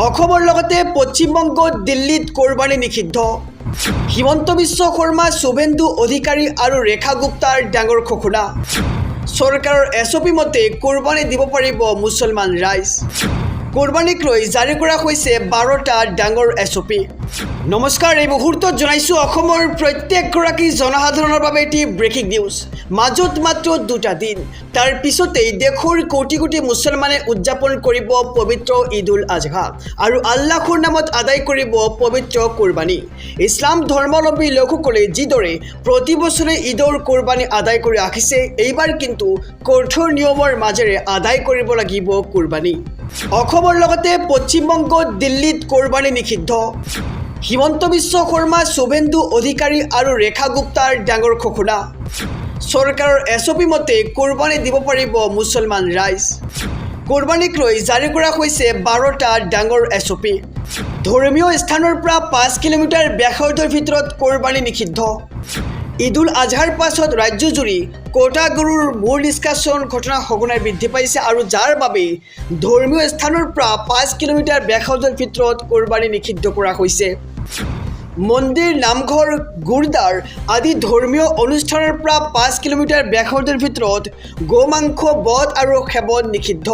অসমৰ লগতে পশ্চিমবংগ দিল্লীত কোৰবানী নিষিদ্ধ। হিমন্ত বিশ্ব শৰ্মা, শুভেন্দু অধিকাৰী আৰু ৰেখা গুপ্তাৰ ডাঙৰ ঘোষণা। চৰকাৰৰ SOP মতে কোৰবানী দিব পাৰিব মুছলমান ৰাইজ। কোৰবানীক লৈ জাৰি কৰা হৈছে 12টা ডাঙৰ SOP। নমস্কাৰ, এই মুহূৰ্তত জনাইছোঁ অসমৰ প্ৰত্যেকগৰাকী জনসাধাৰণৰ বাবে এটি ব্ৰেকিং নিউজ। মাজত মাত্ৰ 2টা দিন, তাৰ পিছতেই দেশৰ কোটি কোটি মুছলমানে উদযাপন কৰিব পবিত্ৰ ঈদ-উল আজহা আৰু আল্লাহৰ নামত আদায় কৰিব পবিত্ৰ কোৰবানী। ইছলাম ধৰ্মাৱলম্বী লোকসকলে যিদৰে প্ৰতি বছৰে ঈদৰ কোৰবানী আদায় কৰি আহিছে, এইবাৰ কিন্তু কঠোৰ নিয়মৰ মাজেৰে আদায় কৰিব লাগিব কোৰবানী। অসমৰ লগতে পশ্চিমবংগ দিল্লীত কোৰবানী নিষিদ্ধ। হিমন্ত বিশ্ব শৰ্মা, শুভেন্দু অধিকাৰী আৰু ৰেখা গুপ্তাৰ ডাঙৰ ঘোষণা। চৰকাৰৰ SOP মতে কোৰবানী দিব পাৰিব মুছলমান ৰাইজ। কোৰবানীক লৈ জাৰি কৰা হৈছে 12টা ডাঙৰ SOP। ধৰ্মীয় স্থানৰ পৰা 5 কিলোমিটাৰ ব্যাসাৰ্ধৰ ভিতৰত কোৰবানী নিষিদ্ধ। ঈদ-উল আজহাৰ পাছত ৰাজ্যজুৰি কোটা গৰুৰ মূৰ নিষ্কাশন ঘটনা সঘনাই বৃদ্ধি পাইছে আৰু যাৰ বাবে ধৰ্মীয় স্থানৰ পৰা 5 কিলোমিটাৰ ব্যাসাৰ্ধৰ ভিতৰত কোৰবানী নিষিদ্ধ কৰা হৈছে। মন্দিৰ, নামঘৰ, গুৰুদ্বাৰ আদি ধৰ্মীয় অনুষ্ঠানৰ পৰা 5 কিলোমিটাৰ ব্যাসাৰ্ধৰ ভিতৰত গোমাংস বধ আৰু সেৱন নিষিদ্ধ।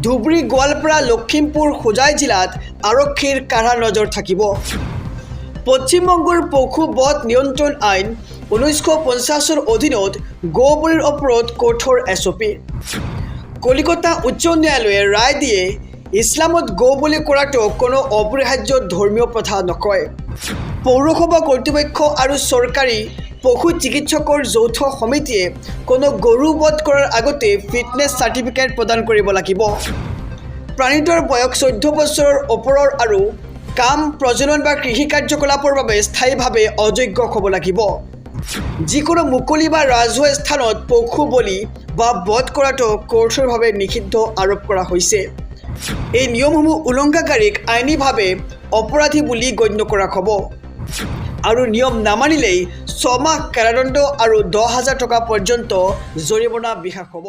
ধুবুৰী, গোৱালপাৰা, লখিমপুৰ, হোজাই জিলাত আৰক্ষীৰ কাঢ়া নজৰ থাকিব। পশ্চিমবংগৰ পশু বধ নিয়ন্ত্ৰণ আইন 1950ৰ অধীনত গো বলিৰ ওপৰত কঠোৰ SOP। কলিকতা উচ্চ ন্যায়ালয়ে ৰায় দিয়ে ইছলামত গো বলি কৰাটো কোনো অপৰিহাৰ্য ধৰ্মীয় প্ৰথা নকয়। পৌৰসভা কৰ্তৃপক্ষ আৰু চৰকাৰী পশু চিকিৎসকৰ যৌথ সমিতিয়ে কোনো গৰু বধ কৰাৰ আগতে ফিটনেছ চাৰ্টিফিকেট প্ৰদান কৰিব লাগিব। প্ৰাণীটোৰ বয়স 14 বছৰৰ ওপৰৰ আৰু কাম, প্ৰজনন বা কৃষি কাৰ্যকলাপৰ বাবে স্থায়ীভাৱে অযোগ্য হ'ব লাগিব। যিকোনো মুকলি বা ৰাজহুৱা স্থানত পশু বলি বা বধ কৰাটো কঠোৰভাৱে নিষিদ্ধ আৰোপ কৰা হৈছে। এই নিয়মসমূহ উলংঘাকাৰীক আইনীভাৱে অপৰাধী বুলি গণ্য কৰা হ'ব আৰু নিয়ম নামানিলেই 6 মাহ কাৰাদণ্ড আৰু 10,000 টকা পৰ্যন্ত জৰিমনা বিহা হ'ব।